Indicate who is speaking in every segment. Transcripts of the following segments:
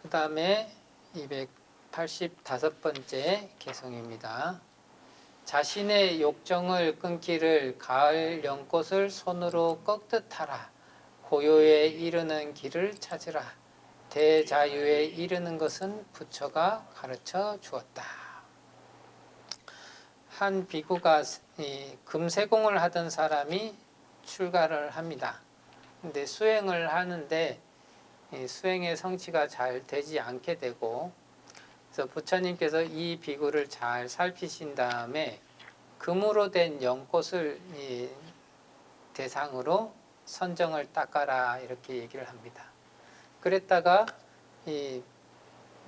Speaker 1: 그 다음에 285번째 개송입니다. 자신의 욕정을 끊기를 가을 연꽃을 손으로 꺾듯 하라. 고요에 이르는 길을 찾으라. 대자유에 이르는 것은 부처가 가르쳐 주었다. 한 비구가 금세공을 하던 사람이 출가를 합니다. 근데 수행을 하는데 수행의 성취가 잘 되지 않게 되고, 그래서 부처님께서 이 비구를 잘 살피신 다음에 금으로 된 연꽃을 대상으로 선정을 닦아라 이렇게 얘기를 합니다. 그랬다가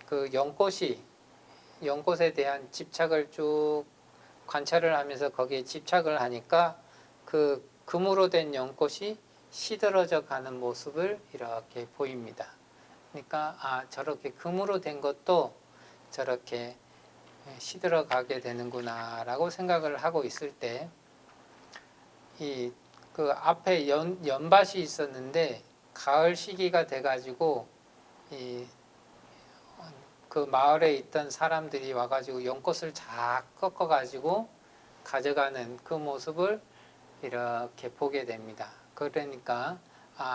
Speaker 1: 그 연꽃에 대한 집착을 쭉 관찰을 하면서 거기에 집착을 하니까 그 금으로 된 연꽃이 시들어져 가는 모습을 이렇게 보입니다. 그러니까 저렇게 금으로 된 것도 저렇게 시들어 가게 되는구나 라고 생각을 하고 있을 때 그 앞에 연밭이 있었는데 가을 시기가 돼가지고 그 마을에 있던 사람들이 와가지고 연꽃을 다 꺾어가지고 가져가는 그 모습을 이렇게 보게 됩니다. 그러니까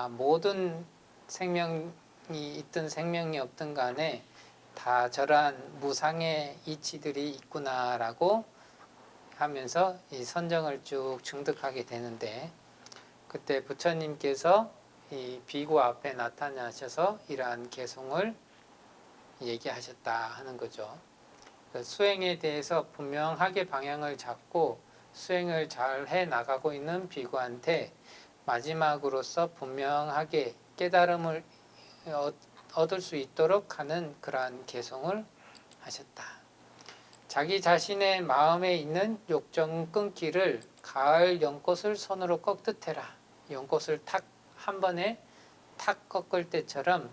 Speaker 1: 모든 생명이 있든 생명이 없든 간에 다 저러한 무상의 이치들이 있구나라고 하면서 이 선정을 쭉 증득하게 되는데, 그때 부처님께서 이 비구 앞에 나타나셔서 이러한 개송을 얘기하셨다 하는 거죠. 수행에 대해서 분명하게 방향을 잡고 수행을 잘 해 나가고 있는 비구한테 마지막으로서 분명하게 깨달음을 얻을 수 있도록 하는 그러한 개송을 하셨다. 자기 자신의 마음에 있는 욕정 끊기를 가을 연꽃을 손으로 꺾듯 해라. 연꽃을 한 번에 탁 꺾을 때처럼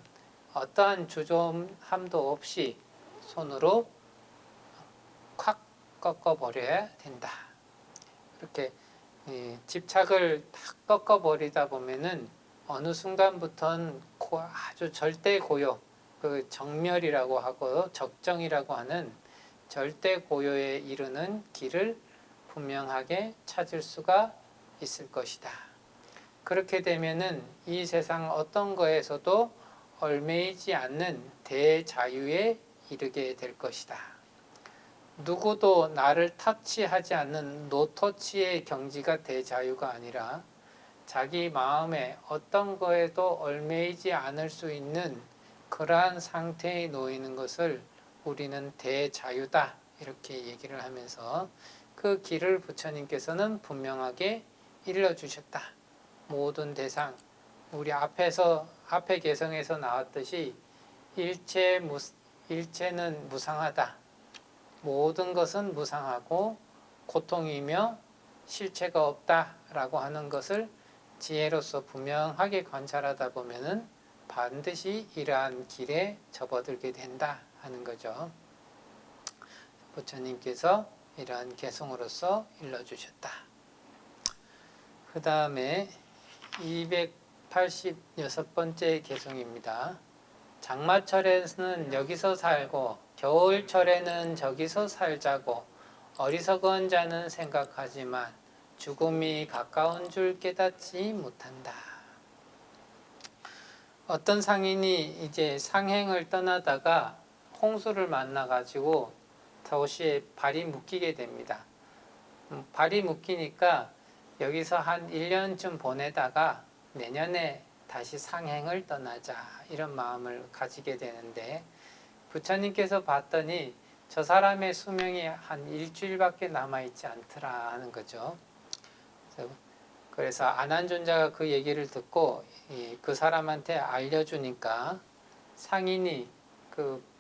Speaker 1: 어떠한 주저함도 없이 손으로 콱 꺾어버려야 된다. 이렇게 집착을 탁 꺾어버리다 보면은 어느 순간부터는 아주 절대 고요, 그 정멸이라고 하고 적정이라고 하는 절대 고요에 이르는 길을 분명하게 찾을 수가 있을 것이다. 그렇게 되면은 이 세상 어떤 거에서도 얽매이지 않는 대자유에 이르게 될 것이다. 누구도 나를 터치하지 않는 노터치의 경지가 대자유가 아니라 자기 마음에 어떤 거에도 얽매이지 않을 수 있는 그러한 상태에 놓이는 것을 우리는 대자유다 이렇게 얘기를 하면서 그 길을 부처님께서는 분명하게 일러주셨다. 모든 대상, 우리 앞에 개성에서 나왔듯이 일체는 무상하다. 모든 것은 무상하고 고통이며 실체가 없다라고 하는 것을 지혜로서 분명하게 관찰하다 보면은 반드시 이러한 길에 접어들게 된다 하는 거죠. 부처님께서 이러한 개송으로서 일러주셨다. 그 다음에 286번째 개송입니다. 장마철에는 여기서 살고 겨울철에는 저기서 살자고 어리석은 자는 생각하지만 죽음이 가까운 줄 깨닫지 못한다. 어떤 상인이 이제 상행을 떠나다가 홍수를 만나가지고 도시에 발이 묶이게 됩니다. 발이 묶이니까 여기서 한 1년쯤 보내다가 내년에 다시 상행을 떠나자 이런 마음을 가지게 되는데, 부처님께서 봤더니 저 사람의 수명이 한 일주일밖에 남아있지 않더라 하는 거죠. 그래서 안한존자가 그 얘기를 듣고 그 사람한테 알려주니까 상인이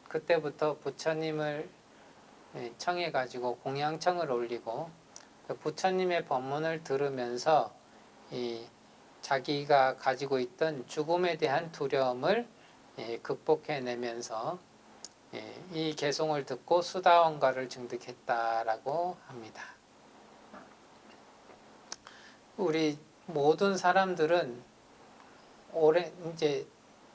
Speaker 1: 그때부터 부처님을 청해가지고 공양청을 올리고 부처님의 법문을 들으면서 자기가 가지고 있던 죽음에 대한 두려움을 극복해내면서 이 개송을 듣고 수다원가를 증득했다라고 합니다. 우리 모든 사람들은 이제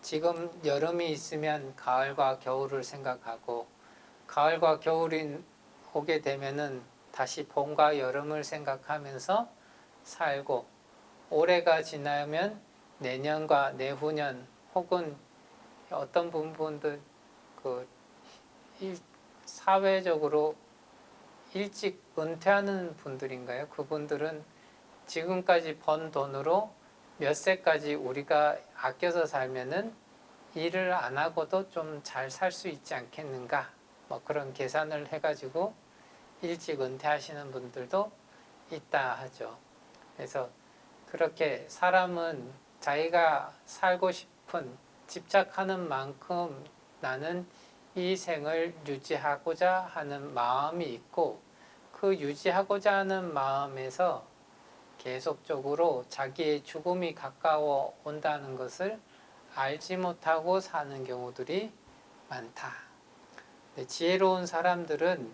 Speaker 1: 지금 여름이 있으면 가을과 겨울을 생각하고 가을과 겨울이 오게 되면은 다시 봄과 여름을 생각하면서 살고 올해가 지나면 내년과 내후년 혹은 어떤 부분들 그 사회적으로 일찍 은퇴하는 분들인가요? 그분들은 지금까지 번 돈으로 몇 세까지 우리가 아껴서 살면은 일을 안 하고도 좀 잘 살 수 있지 않겠는가? 뭐 그런 계산을 해가지고 일찍 은퇴하시는 분들도 있다 하죠. 그래서 그렇게 사람은 자기가 살고 싶은 집착하는 만큼 나는 이 생을 유지하고자 하는 마음이 있고 그 유지하고자 하는 마음에서 계속적으로 자기의 죽음이 가까워 온다는 것을 알지 못하고 사는 경우들이 많다. 지혜로운 사람들은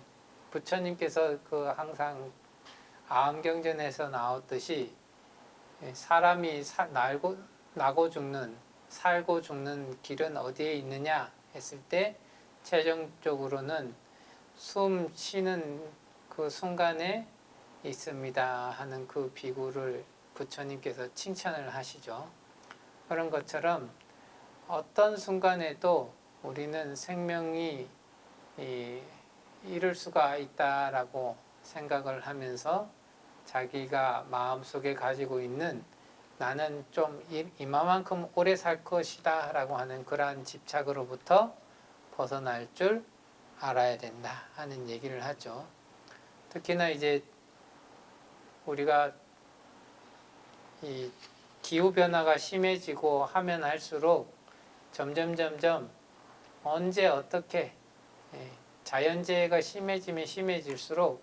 Speaker 1: 부처님께서 그 항상 아함경전에서 나왔듯이 사람이 나고 죽는 살고 죽는 길은 어디에 있느냐 했을 때 최종적으로는 숨 쉬는 그 순간에 있습니다 하는 그 비구를 부처님께서 칭찬을 하시죠. 그런 것처럼 어떤 순간에도 우리는 생명이 이를 수가 있다라고 생각을 하면서 자기가 마음속에 가지고 있는 나는 좀 이만큼 오래 살 것이다 라고 하는 그러한 집착으로부터 벗어날 줄 알아야 된다 하는 얘기를 하죠. 특히나 이제 우리가 이 기후변화가 심해지고 하면 할수록 점점 언제 어떻게 자연재해가 심해지면 심해질수록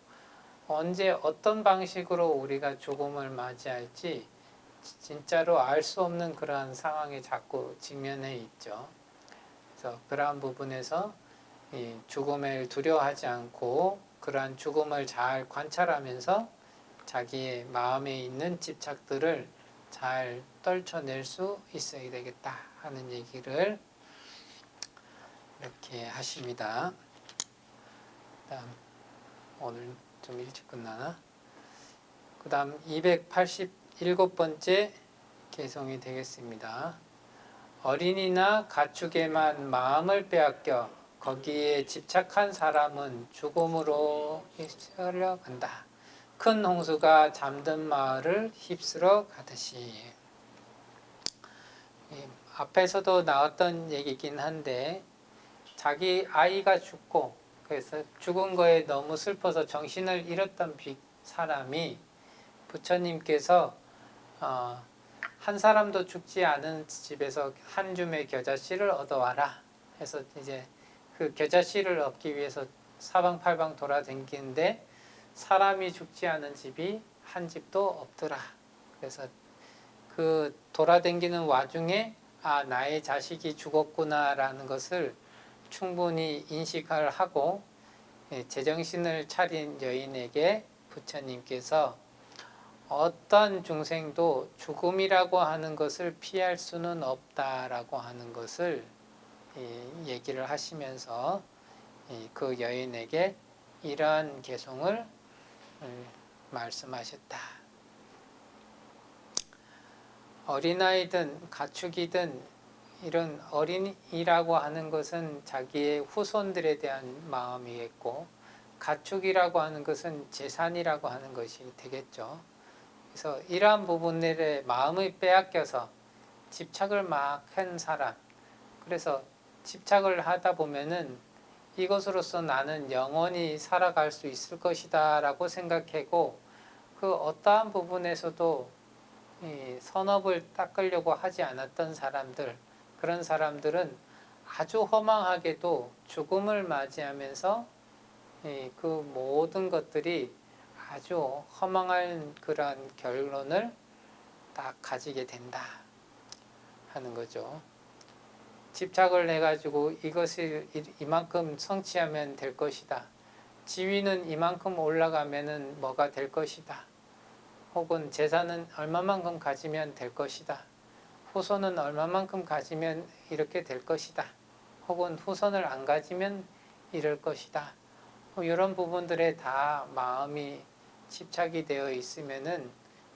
Speaker 1: 언제 어떤 방식으로 우리가 죽음을 맞이할지 진짜로 알 수 없는 그러한 상황에 자꾸 직면해 있죠. 그래서 그러한 부분에서 이 죽음을 두려워하지 않고 그러한 죽음을 잘 관찰하면서 자기의 마음에 있는 집착들을 잘 떨쳐낼 수 있어야 되겠다 하는 얘기를 이렇게 하십니다. 다음 오늘 좀 일찍 끝나나? 그 다음 287번째 개송이 되겠습니다. 어린이나 가축에만 마음을 빼앗겨 거기에 집착한 사람은 죽음으로 휩쓸려간다. 큰 홍수가 잠든 마을을 휩쓸어 가듯이. 앞에서도 나왔던 얘기긴 한데 자기 아이가 죽고 그래서 죽은 거에 너무 슬퍼서 정신을 잃었던 사람이 부처님께서 한 사람도 죽지 않은 집에서 한 줌의 겨자씨를 얻어와라 해서 이제 그 겨자씨를 얻기 위해서 사방팔방 돌아다니는데 사람이 죽지 않은 집이 한 집도 없더라. 그래서 그 돌아다니는 와중에 나의 자식이 죽었구나라는 것을 충분히 인식을 하고 제정신을 차린 여인에게 부처님께서 어떤 중생도 죽음이라고 하는 것을 피할 수는 없다라고 하는 것을 얘기를 하시면서 그 여인에게 이러한 개송을 말씀하셨다. 어린아이든 가축이든 이런 어린이라고 하는 것은 자기의 후손들에 대한 마음이겠고 가축이라고 하는 것은 재산이라고 하는 것이 되겠죠. 그래서 이러한 부분들에 마음을 빼앗겨서 집착을 막 한 사람, 그래서 집착을 하다 보면은 이것으로서 나는 영원히 살아갈 수 있을 것이다 라고 생각하고 그 어떠한 부분에서도 선업을 닦으려고 하지 않았던 사람들, 그런 사람들은 아주 허망하게도 죽음을 맞이하면서 그 모든 것들이 아주 허망한 그러한 결론을 딱 가지게 된다 하는 거죠. 집착을 해가지고 이것을 이만큼 성취하면 될 것이다. 지위는 이만큼 올라가면은 뭐가 될 것이다. 혹은 재산은 얼마만큼 가지면 될 것이다. 후손은 얼마만큼 가지면 이렇게 될 것이다. 혹은 후손을 안 가지면 이럴 것이다. 이런 부분들에 다 마음이 집착이 되어 있으면은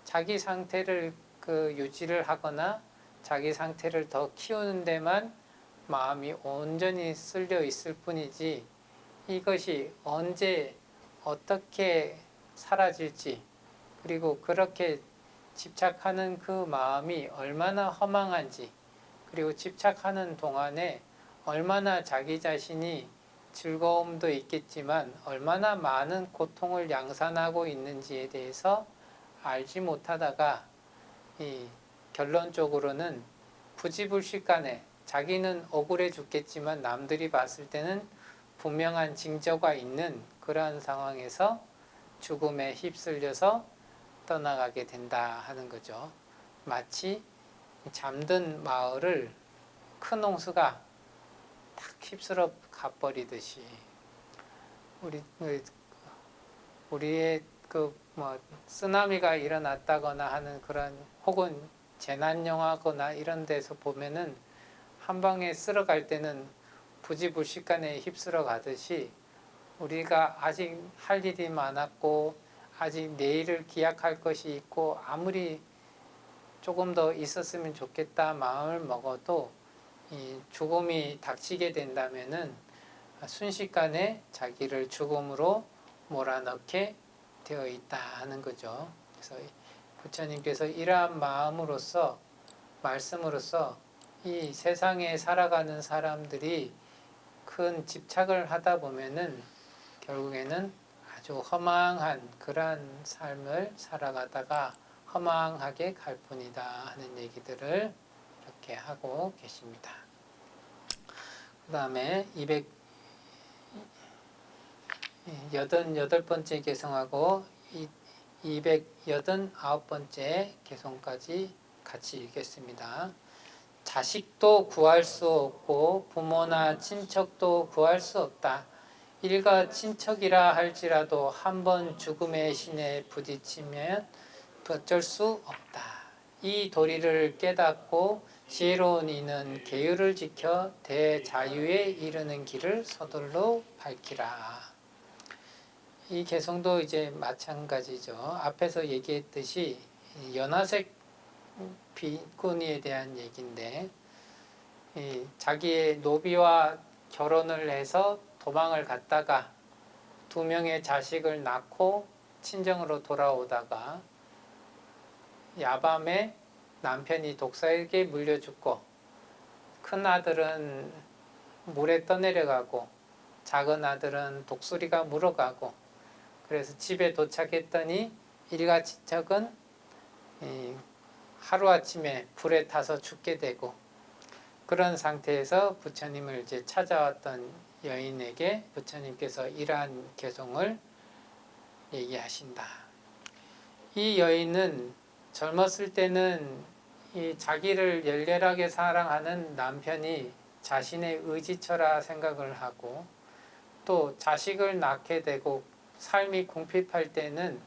Speaker 1: 자기 상태를 유지를 하거나 자기 상태를 더 키우는 데만 마음이 온전히 쓸려 있을 뿐이지, 이것이 언제 어떻게 사라질지, 그리고 그렇게 집착하는 그 마음이 얼마나 허망한지, 그리고 집착하는 동안에 얼마나 자기 자신이 즐거움도 있겠지만 얼마나 많은 고통을 양산하고 있는지에 대해서 알지 못하다가 이 결론적으로는 부지불식간에 자기는 억울해 죽겠지만 남들이 봤을 때는 분명한 징조가 있는 그러한 상황에서 죽음에 휩쓸려서 떠나가게 된다 하는 거죠. 마치 잠든 마을을 큰 홍수가 탁 휩쓸어 가버리듯이 우리의 쓰나미가 일어났다거나 하는 그런, 혹은 재난 영화거나 이런 데서 보면은 한 방에 쓸어갈 때는 부지불식간에 휩쓸어 가듯이, 우리가 아직 할 일이 많았고 아직 내일을 기약할 것이 있고 아무리 조금 더 있었으면 좋겠다 마음을 먹어도 이 죽음이 닥치게 된다면은 순식간에 자기를 죽음으로 몰아넣게 되어 있다 하는 거죠. 그래서 부처님께서 이러한 마음으로서, 말씀으로써 이 세상에 살아가는 사람들이 큰 집착을 하다 보면은 결국에는 아주 허망한 그러한 삶을 살아가다가 허망하게 갈 뿐이다 하는 얘기들을 이렇게 하고 계십니다. 그 다음에 288번째 개성하고 289번째 개성까지 같이 읽겠습니다. 자식도 구할 수 없고 부모나 친척도 구할 수 없다. 일가 친척이라 할지라도 한번 죽음의 신에 부딪히면 어쩔 수 없다. 이 도리를 깨닫고 지혜로운 이는 계율을 지켜 대자유에 이르는 길을 서둘러 밝히라. 이 개성도 이제 마찬가지죠. 앞에서 얘기했듯이 연화색 비구니에 대한 얘기인데, 자기의 노비와 결혼을 해서 도망을 갔다가 2명의 자식을 낳고 친정으로 돌아오다가 야밤에 남편이 독사에게 물려 죽고 큰 아들은 물에 떠내려가고 작은 아들은 독수리가 물어가고, 그래서 집에 도착했더니 일가친척은 하루아침에 불에 타서 죽게 되고, 그런 상태에서 부처님을 이제 찾아왔던 여인에게 부처님께서 이러한 개송을 얘기하신다. 이 여인은 젊었을 때는 이 자기를 열렬하게 사랑하는 남편이 자신의 의지처라 생각을 하고, 또 자식을 낳게 되고 삶이 궁핍할 때는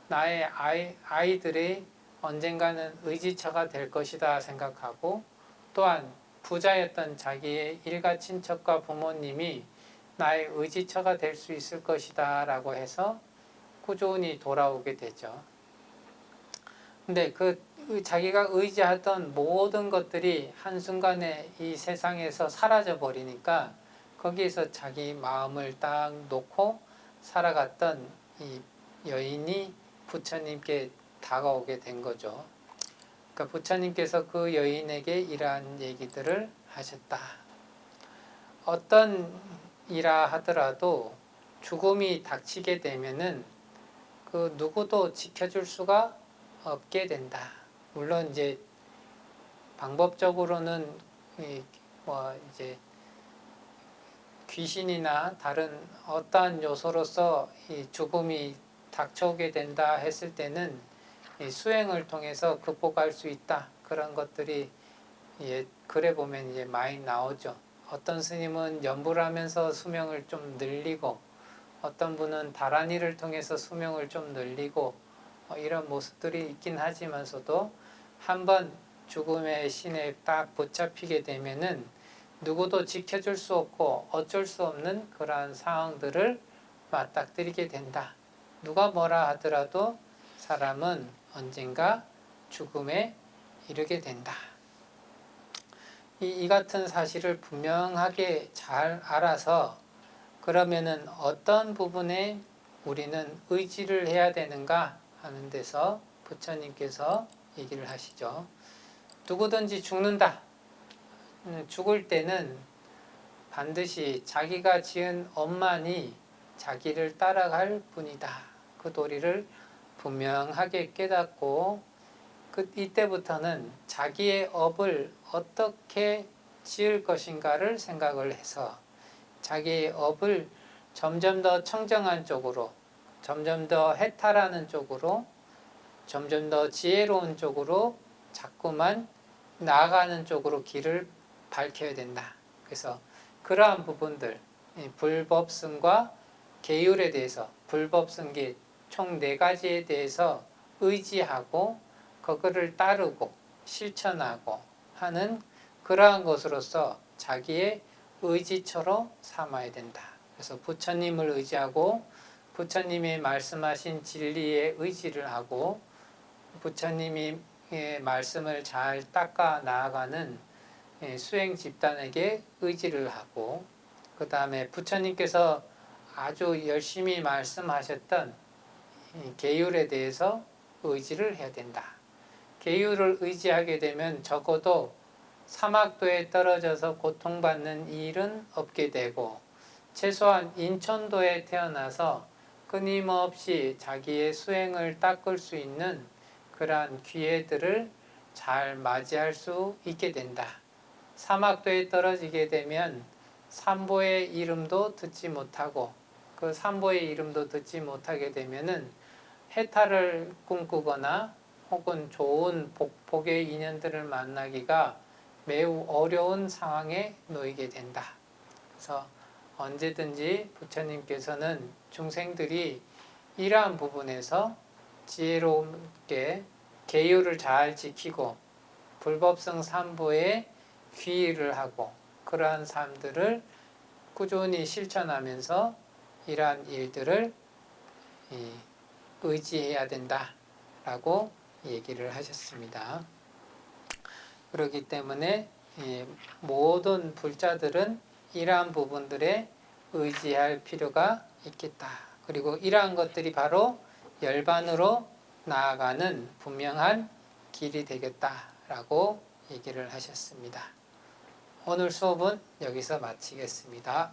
Speaker 1: 나의 아이들이 언젠가는 의지처가 될 것이다 생각하고, 또한 부자였던 자기의 일가 친척과 부모님이 나의 의지처가 될 수 있을 것이다 라고 해서 꾸준히 돌아오게 되죠. 근데 자기가 의지하던 모든 것들이 한순간에 이 세상에서 사라져 버리니까 거기에서 자기 마음을 딱 놓고 살아갔던 이 여인이 부처님께 다가오게 된 거죠. 그러니까 부처님께서 그 여인에게 이러한 얘기들을 하셨다. 어떤 이라 하더라도 죽음이 닥치게 되면은 그 누구도 지켜줄 수가 없게 된다. 물론 이제 방법적으로는 이제 귀신이나 다른 어떠한 요소로서 이 죽음이 닥쳐오게 된다 했을 때는 이 수행을 통해서 극복할 수 있다. 그런 것들이 글에 보면 이제 많이 나오죠. 어떤 스님은 연불을 하면서 수명을 좀 늘리고, 어떤 분은 다란이를 통해서 수명을 좀 늘리고, 이런 모습들이 있긴 하지만서도 한번 죽음의 신에 딱 붙잡히게 되면은 누구도 지켜줄 수 없고 어쩔 수 없는 그러한 상황들을 맞닥뜨리게 된다. 누가 뭐라 하더라도 사람은 언젠가 죽음에 이르게 된다. 이 같은 사실을 분명하게 잘 알아서 그러면은 어떤 부분에 우리는 의지를 해야 되는가 하는 데서 부처님께서 얘기를 하시죠. 누구든지 죽는다. 죽을 때는 반드시 자기가 지은 업만이 자기를 따라갈 뿐이다. 그 도리를 분명하게 깨닫고 이때부터는 자기의 업을 어떻게 지을 것인가를 생각을 해서 자기의 업을 점점 더 청정한 쪽으로, 점점 더 해탈하는 쪽으로, 점점 더 지혜로운 쪽으로 자꾸만 나아가는 쪽으로 길을 밝혀야 된다. 그래서 그러한 부분들, 불법승과 계율에 대해서, 불법승계 총 4가지에 대해서 의지하고 그거를 따르고 실천하고 하는 그러한 것으로서 자기의 의지처로 삼아야 된다. 그래서 부처님을 의지하고 부처님이 말씀하신 진리에 의지를 하고 부처님의 말씀을 잘 닦아 나아가는 수행 집단에게 의지를 하고 그 다음에 부처님께서 아주 열심히 말씀하셨던 계율에 대해서 의지를 해야 된다. 계율을 의지하게 되면 적어도 사막도에 떨어져서 고통받는 일은 없게 되고 최소한 인천도에 태어나서 끊임없이 자기의 수행을 닦을 수 있는 그러한 기회들을 잘 맞이할 수 있게 된다. 사막도에 떨어지게 되면 삼보의 이름도 듣지 못하고 그 삼보의 이름도 듣지 못하게 되면은 해탈을 꿈꾸거나 혹은 좋은 복의 인연들을 만나기가 매우 어려운 상황에 놓이게 된다. 그래서 언제든지 부처님께서는 중생들이 이러한 부분에서 지혜롭게 계율을 잘 지키고 불법성 삼보에 귀의를 하고 그러한 삶들을 꾸준히 실천하면서 이러한 일들을 의지해야 된다라고 얘기를 하셨습니다. 그렇기 때문에 모든 불자들은 이러한 부분들에 의지할 필요가 있겠다. 그리고 이러한 것들이 바로 열반으로 나아가는 분명한 길이 되겠다라고 얘기를 하셨습니다. 오늘 수업은 여기서 마치겠습니다.